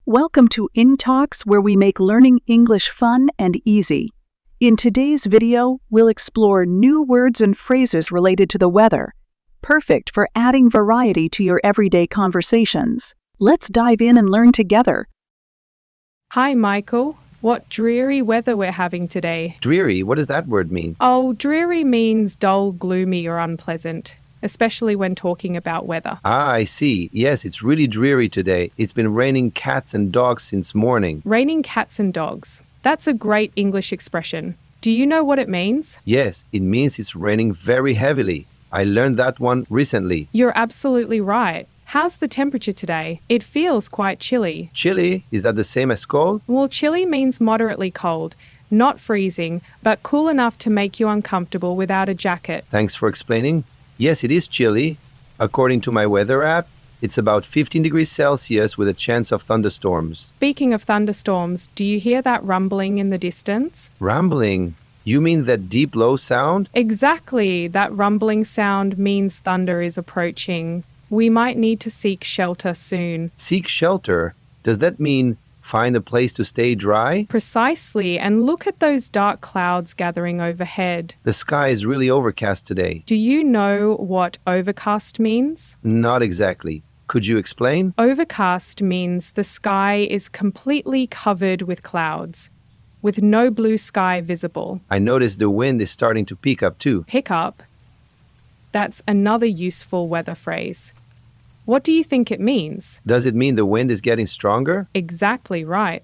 Welcome to EngTalks, where we make learning English fun and easy. In today's video, we'll explore new words and phrases related to the weather, perfect for adding variety to your everyday conversations. Let's dive in and learn together. Hi, Michael. What dreary weather we're having today. Dreary? What does that word mean? Oh, dreary means dull, gloomy, or unpleasant, especially when talking about weather. Ah, I see. Yes, it's really dreary today. It's been raining cats and dogs since morning. Raining cats and dogs. That's a great English expression. Do you know what it means? Yes, it means it's raining very heavily. I learned that one recently. You're absolutely right. How's the temperature today? It feels quite chilly. Chilly? Is that the same as cold? Well, chilly means moderately cold, not freezing, but cool enough to make you uncomfortable without a jacket. Thanks for explaining. Yes, it is chilly. According to my weather app, it's about 15 degrees Celsius with a chance of thunderstorms. Speaking of thunderstorms, do you hear that rumbling in the distance? Rumbling? You mean that deep, low sound? Exactly. That rumbling sound means thunder is approaching. We might need to seek shelter soon. Seek shelter? Does that mean find a place to stay dry? Precisely. And look at those dark clouds gathering overhead. The sky is really overcast today. Do you know what overcast means? Not exactly. Could you explain? Overcast means the sky is completely covered with clouds, with no blue sky visible. I noticed the wind is starting to pick up too. Pick up? That's another useful weather phrase. What do you think it means? Does it mean the wind is getting stronger? Exactly right.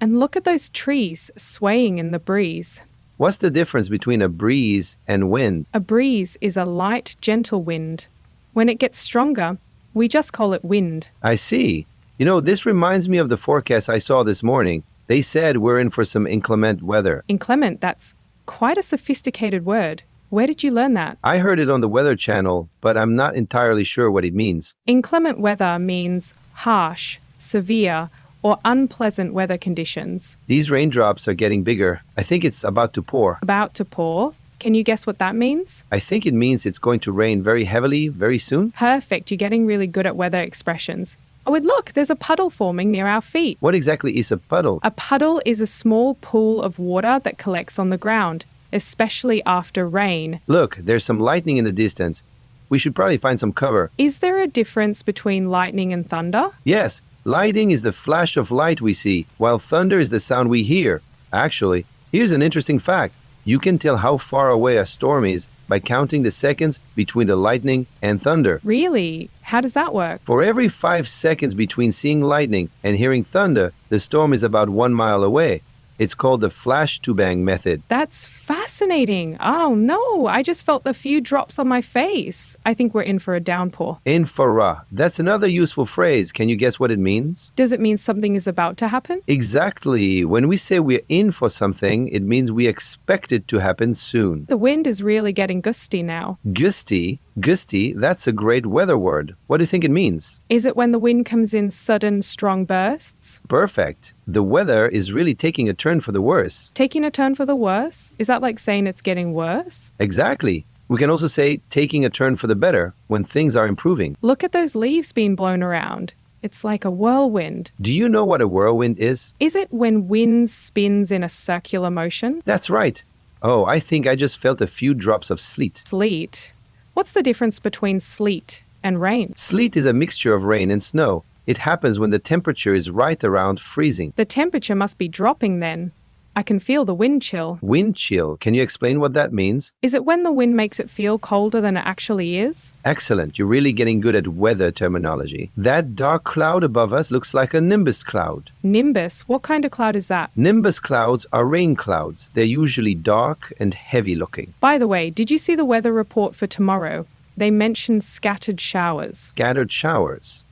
And look at those trees swaying in the breeze. What's the difference between a breeze and wind? A breeze is a light, gentle wind. When it gets stronger, we just call it wind. I see. You know, this reminds me of the forecast I saw this morning. They said we're in for some inclement weather. Inclement, that's quite a sophisticated word. Where did you learn that? I heard it on the Weather Channel, but I'm not entirely sure what it means. Inclement weather means harsh, severe, or unpleasant weather conditions. These raindrops are getting bigger. I think it's about to pour. About to pour? Can you guess what that means? I think it means it's going to rain very heavily very soon. Perfect. You're getting really good at weather expressions. Oh, and look, there's a puddle forming near our feet. What exactly is a puddle? A puddle is a small pool of water that collects on the ground, especially after rain. Look, there's some lightning in the distance. We should probably find some cover. Is there a difference between lightning and thunder? Yes, lightning is the flash of light we see, while thunder is the sound we hear. Actually, here's an interesting fact. You can tell how far away a storm is by counting the seconds between the lightning and thunder. Really? How does that work? For every 5 seconds between seeing lightning and hearing thunder, the storm is about 1 mile away. It's called the flash-to-bang method. That's fascinating. Oh no, I just felt a few drops on my face. I think we're in for a downpour. In for a. That's another useful phrase. Can you guess what it means? Does it mean something is about to happen? Exactly. When we say we're in for something, it means we expect it to happen soon. The wind is really getting gusty now. Gusty? Gusty, that's a great weather word. What do you think it means? Is it when the wind comes in sudden, strong bursts? Perfect. The weather is really taking a turn for the worse. Taking a turn for the worse? Is that like saying it's getting worse? Exactly. We can also say taking a turn for the better when things are improving. Look at those leaves being blown around. It's like a whirlwind. Do you know what a whirlwind is? Is it when wind spins in a circular motion? That's right. Oh, I think I just felt a few drops of sleet. Sleet? What's the difference between sleet and rain? Sleet is a mixture of rain and snow. It happens when the temperature is right around freezing. The temperature must be dropping then. I can feel the wind chill. Wind chill. Can you explain what that means? Is it when the wind makes it feel colder than it actually is? Excellent. You're really getting good at weather terminology. That dark cloud above us looks like a nimbus cloud. Nimbus? What kind of cloud is that? Nimbus clouds are rain clouds. They're usually dark and heavy looking. By the way, did you see the weather report for tomorrow? They mentioned scattered showers. Scattered showers.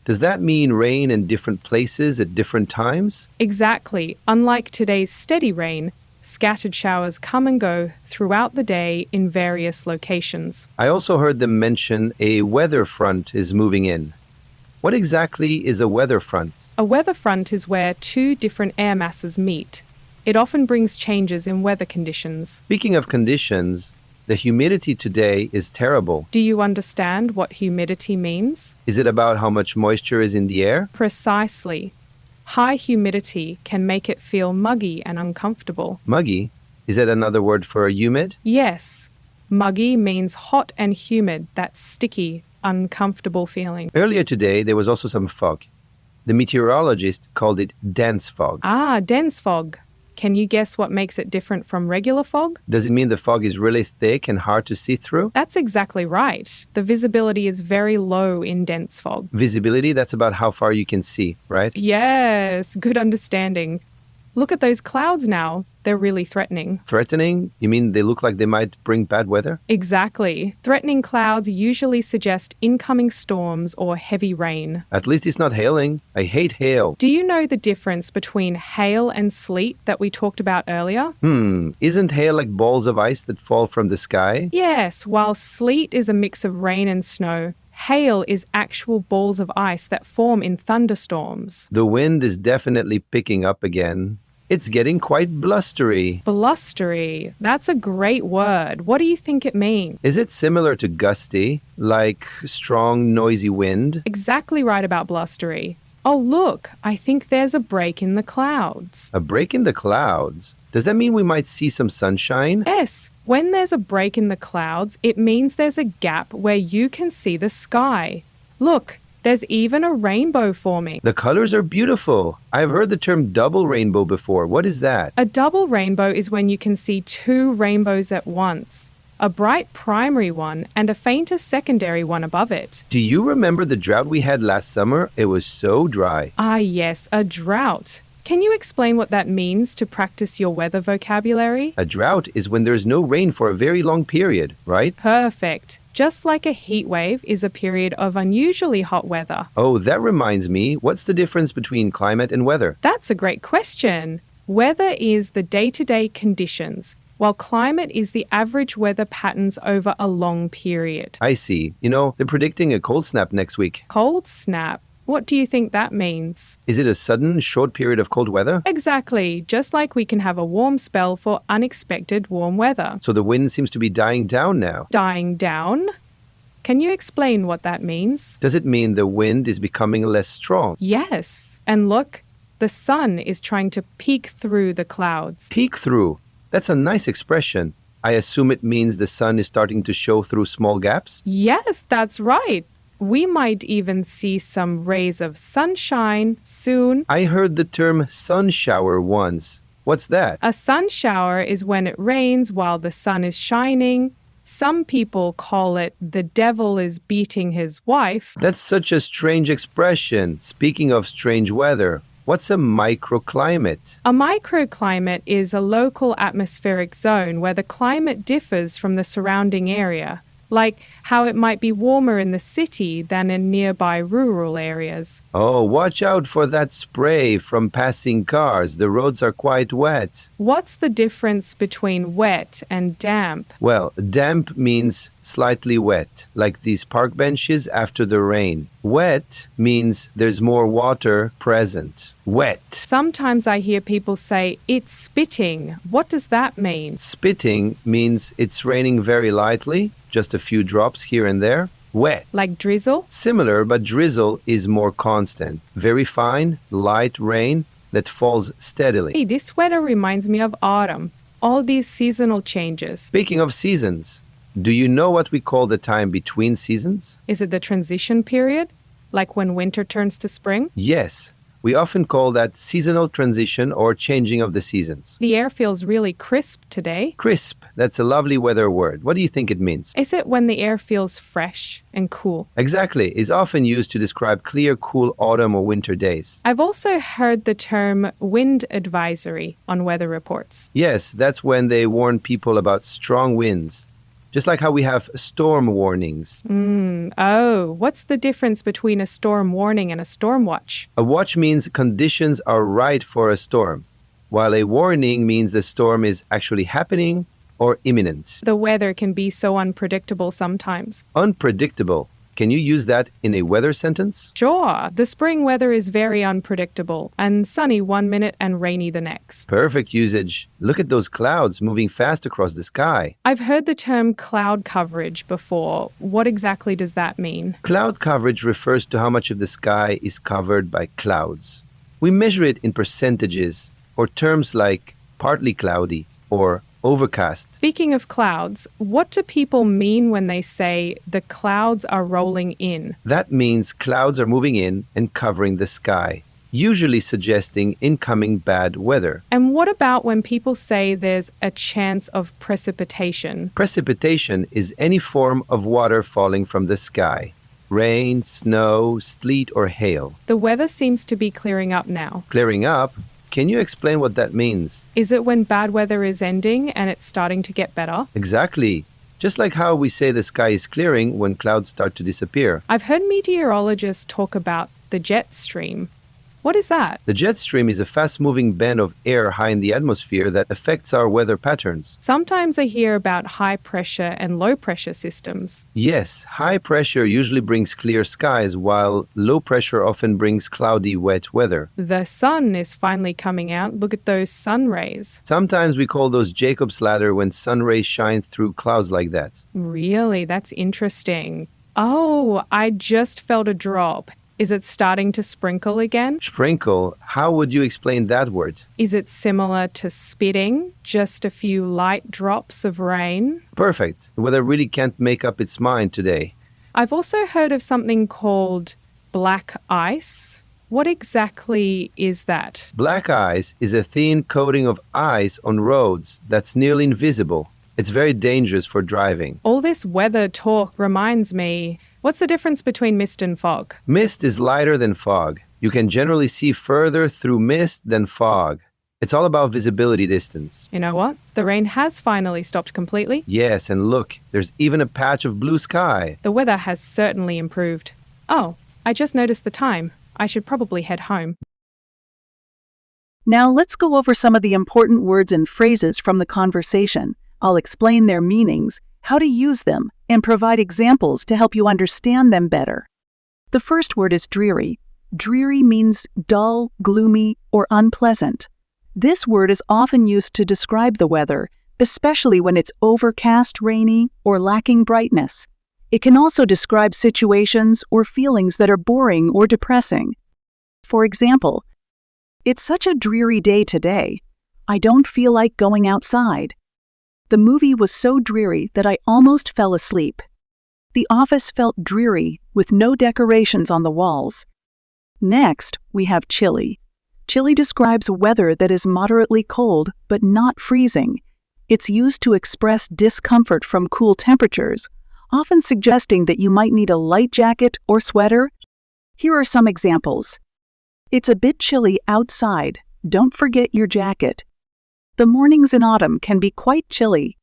Does that mean rain in different places at different times? Exactly. Unlike today's steady rain, scattered showers come and go throughout the day in various locations. I also heard them mention a weather front is moving in. What exactly is a weather front? A weather front is where two different air masses meet. It often brings changes in weather conditions. Speaking of conditions, the humidity today is terrible. Do you understand what humidity means? Is it about how much moisture is in the air? Precisely. High humidity can make it feel muggy and uncomfortable. Muggy? Is that another word for humid? Yes, muggy means hot and humid, that sticky, uncomfortable feeling. Earlier today, there was also some fog. The meteorologist called it dense fog. Ah, dense fog. Can you guess what makes it different from regular fog? Does it mean the fog is really thick and hard to see through? That's exactly right. The visibility is very low in dense fog. Visibility, that's about how far you can see, right? Yes, good understanding. Look at those clouds now. They're really threatening. Threatening? You mean they look like they might bring bad weather? Exactly. Threatening clouds usually suggest incoming storms or heavy rain. At least it's not hailing. I hate hail. Do you know the difference between hail and sleet that we talked about earlier? Isn't hail like balls of ice that fall from the sky? Yes, while sleet is a mix of rain and snow, hail is actual balls of ice that form in thunderstorms. The wind is definitely picking up again. It's getting quite blustery. Blustery. That's a great word. What do you think it means? Is it similar to gusty, like strong, noisy wind? Exactly right about blustery. Oh, look, I think there's a break in the clouds. A break in the clouds? Does that mean we might see some sunshine? Yes, when there's a break in the clouds, it means there's a gap where you can see the sky. Look, there's even a rainbow forming. The colors are beautiful. I've heard the term double rainbow before. What is that? A double rainbow is when you can see two rainbows at once. A bright primary one and a fainter secondary one above it. Do you remember the drought we had last summer? It was so dry. Ah, yes, a drought. Can you explain what that means to practice your weather vocabulary? A drought is when there's no rain for a very long period, right? Perfect. Just like a heat wave is a period of unusually hot weather. Oh, that reminds me. What's the difference between climate and weather? That's a great question. Weather is the day-to-day conditions, while climate is the average weather patterns over a long period. I see. You know, they're predicting a cold snap next week. Cold snap. What do you think that means? Is it a sudden, short period of cold weather? Exactly, just like we can have a warm spell for unexpected warm weather. So the wind seems to be dying down now. Dying down? Can you explain what that means? Does it mean the wind is becoming less strong? Yes, and look, the sun is trying to peek through the clouds. Peek through. That's a nice expression. I assume it means the sun is starting to show through small gaps? Yes, that's right. We might even see some rays of sunshine soon. I heard the term sun shower once. What's that? A sun shower is when it rains while the sun is shining. Some people call it the devil is beating his wife. That's such a strange expression. Speaking of strange weather, what's a microclimate? A microclimate is a local atmospheric zone where the climate differs from the surrounding area, like how it might be warmer in the city than in nearby rural areas. Oh, watch out for that spray from passing cars. The roads are quite wet. What's the difference between wet and damp? Well, damp means slightly wet, like these park benches after the rain. Wet means there's more water present. Wet. Sometimes I hear people say, it's spitting. What does that mean? Spitting means it's raining very lightly, just a few drops here and there. Wet. Like drizzle? Similar, but drizzle is more constant. Very fine, light rain that falls steadily. Hey, this weather reminds me of autumn. All these seasonal changes. Speaking of seasons, do you know what we call the time between seasons? Is it the transition period? Like when winter turns to spring? Yes. We often call that seasonal transition or changing of the seasons. The air feels really crisp today. Crisp, that's a lovely weather word. What do you think it means? Is it when the air feels fresh and cool? Exactly, is often used to describe clear, cool autumn or winter days. I've also heard the term wind advisory on weather reports. Yes, that's when they warn people about strong winds. Just like how we have storm warnings. Oh, what's the difference between a storm warning and a storm watch? A watch means conditions are right for a storm, while a warning means the storm is actually happening or imminent. The weather can be so unpredictable sometimes. Unpredictable. Can you use that in a weather sentence? Sure, the spring weather is very unpredictable and sunny one minute and rainy the next. Perfect usage. Look at those clouds moving fast across the sky. I've heard the term cloud coverage before. What exactly does that mean? Cloud coverage refers to how much of the sky is covered by clouds. We measure it in percentages, or terms like partly cloudy or overcast. Speaking of clouds, what do people mean when they say the clouds are rolling in? That means clouds are moving in and covering the sky, usually suggesting incoming bad weather. And what about when people say there's a chance of precipitation? Precipitation is any form of water falling from the sky. Rain, snow, sleet, or hail. The weather seems to be clearing up now. Clearing up? Can you explain what that means? Is it when bad weather is ending and it's starting to get better? Exactly. Just like how we say the sky is clearing when clouds start to disappear. I've heard meteorologists talk about the jet stream. What is that? The jet stream is a fast-moving band of air high in the atmosphere that affects our weather patterns. Sometimes I hear about high pressure and low pressure systems. Yes, high pressure usually brings clear skies, while low pressure often brings cloudy, wet weather. The sun is finally coming out. Look at those sun rays. Sometimes we call those Jacob's ladder when sun rays shine through clouds like that. Really? That's interesting. Oh, I just felt a drop. Is it starting to sprinkle again? Sprinkle? How would you explain that word? Is it similar to spitting? Just a few light drops of rain? Perfect. The weather really can't make up its mind today. I've also heard of something called black ice. What exactly is that? Black ice is a thin coating of ice on roads that's nearly invisible. It's very dangerous for driving. All this weather talk reminds me, what's the difference between mist and fog? Mist is lighter than fog. You can generally see further through mist than fog. It's all about visibility distance. You know what? The rain has finally stopped completely. Yes, and look, there's even a patch of blue sky. The weather has certainly improved. Oh, I just noticed the time. I should probably head home. Now let's go over some of the important words and phrases from the conversation. I'll explain their meanings, how to use them, and provide examples to help you understand them better. The first word is dreary. Dreary means dull, gloomy, or unpleasant. This word is often used to describe the weather, especially when it's overcast, rainy, or lacking brightness. It can also describe situations or feelings that are boring or depressing. For example, "It's such a dreary day today. I don't feel like going outside. The movie was so dreary that I almost fell asleep. The office felt dreary with no decorations on the walls." Next, we have chilly. Chilly describes weather that is moderately cold but not freezing. It's used to express discomfort from cool temperatures, often suggesting that you might need a light jacket or sweater. Here are some examples. "It's a bit chilly outside. Don't forget your jacket." The mornings in autumn can be quite chilly.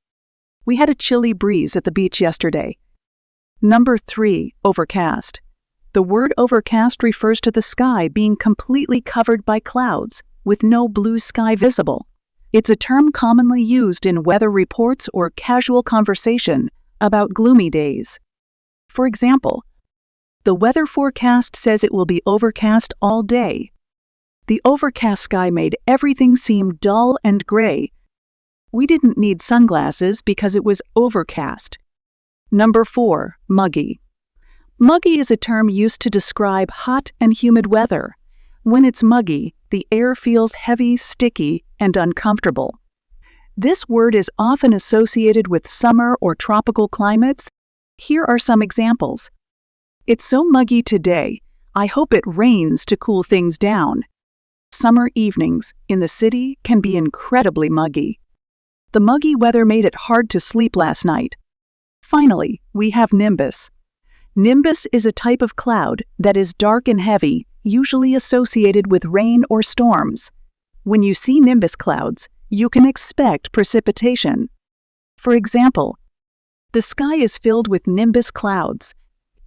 We had a chilly breeze at the beach yesterday. Number 3, overcast. The word overcast refers to the sky being completely covered by clouds, with no blue sky visible. It's a term commonly used in weather reports or casual conversation about gloomy days. For example, "The weather forecast says it will be overcast all day." The overcast sky made everything seem dull and gray. We didn't need sunglasses because it was overcast. Number 4, muggy. Muggy is a term used to describe hot and humid weather. When it's muggy, the air feels heavy, sticky, and uncomfortable. This word is often associated with summer or tropical climates. Here are some examples. "It's so muggy today. I hope it rains to cool things down." Summer evenings in the city can be incredibly muggy. The muggy weather made it hard to sleep last night. Finally, we have nimbus. Nimbus is a type of cloud that is dark and heavy, usually associated with rain or storms. When you see nimbus clouds, you can expect precipitation. For example, "The sky is filled with nimbus clouds.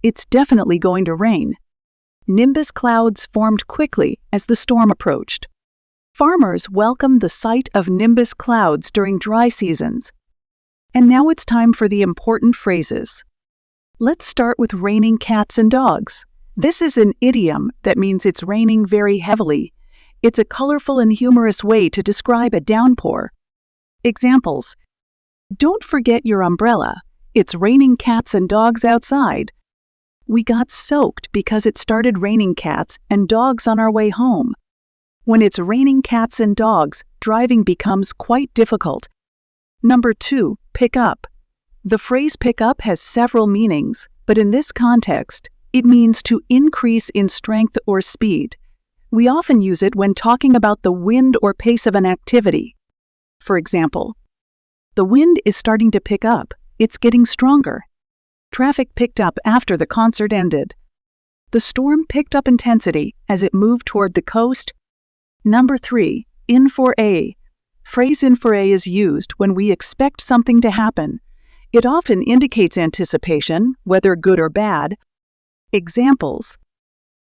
It's definitely going to rain." Nimbus clouds formed quickly as the storm approached. Farmers welcomed the sight of nimbus clouds during dry seasons. And now it's time for the important phrases. Let's start with raining cats and dogs. This is an idiom that means it's raining very heavily. It's a colorful and humorous way to describe a downpour. Examples: "Don't forget your umbrella. It's raining cats and dogs outside." "We got soaked because it started raining cats and dogs on our way home." When it's raining cats and dogs, driving becomes quite difficult. Number 2, pick up. The phrase pick up has several meanings, but in this context, it means to increase in strength or speed. We often use it when talking about the wind or pace of an activity. For example, the wind is starting to pick up. It's getting stronger. Traffic picked up after the concert ended. The storm picked up intensity as it moved toward the coast. Number 3, in for a. Phrase in for a is used when we expect something to happen. It often indicates anticipation, whether good or bad. Examples: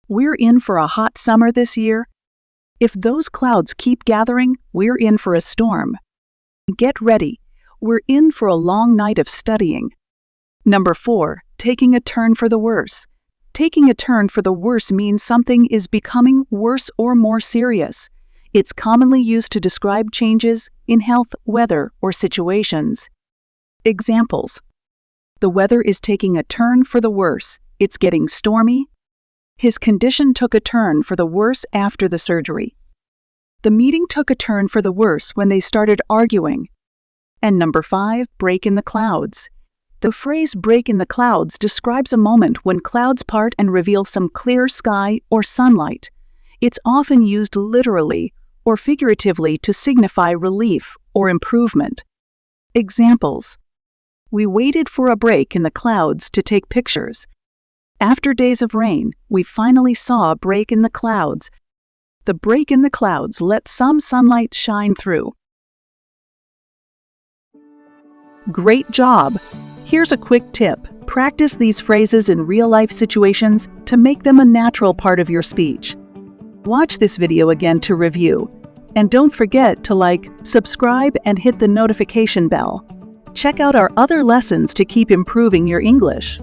we're in for a hot summer this year. If those clouds keep gathering, we're in for a storm. Get ready. We're in for a long night of studying. Number 4, taking a turn for the worse. Taking a turn for the worse means something is becoming worse or more serious. It's commonly used to describe changes in health, weather, or situations. Examples: the weather is taking a turn for the worse. It's getting stormy. His condition took a turn for the worse after the surgery. The meeting took a turn for the worse when they started arguing. And number 5, break in the clouds. The phrase break in the clouds describes a moment when clouds part and reveal some clear sky or sunlight. It's often used literally or figuratively to signify relief or improvement. Examples: we waited for a break in the clouds to take pictures. After days of rain, we finally saw a break in the clouds. The break in the clouds let some sunlight shine through. Great job! Here's a quick tip. Practice these phrases in real-life situations to make them a natural part of your speech. Watch this video again to review. And don't forget to like, subscribe, and hit the notification bell. Check out our other lessons to keep improving your English.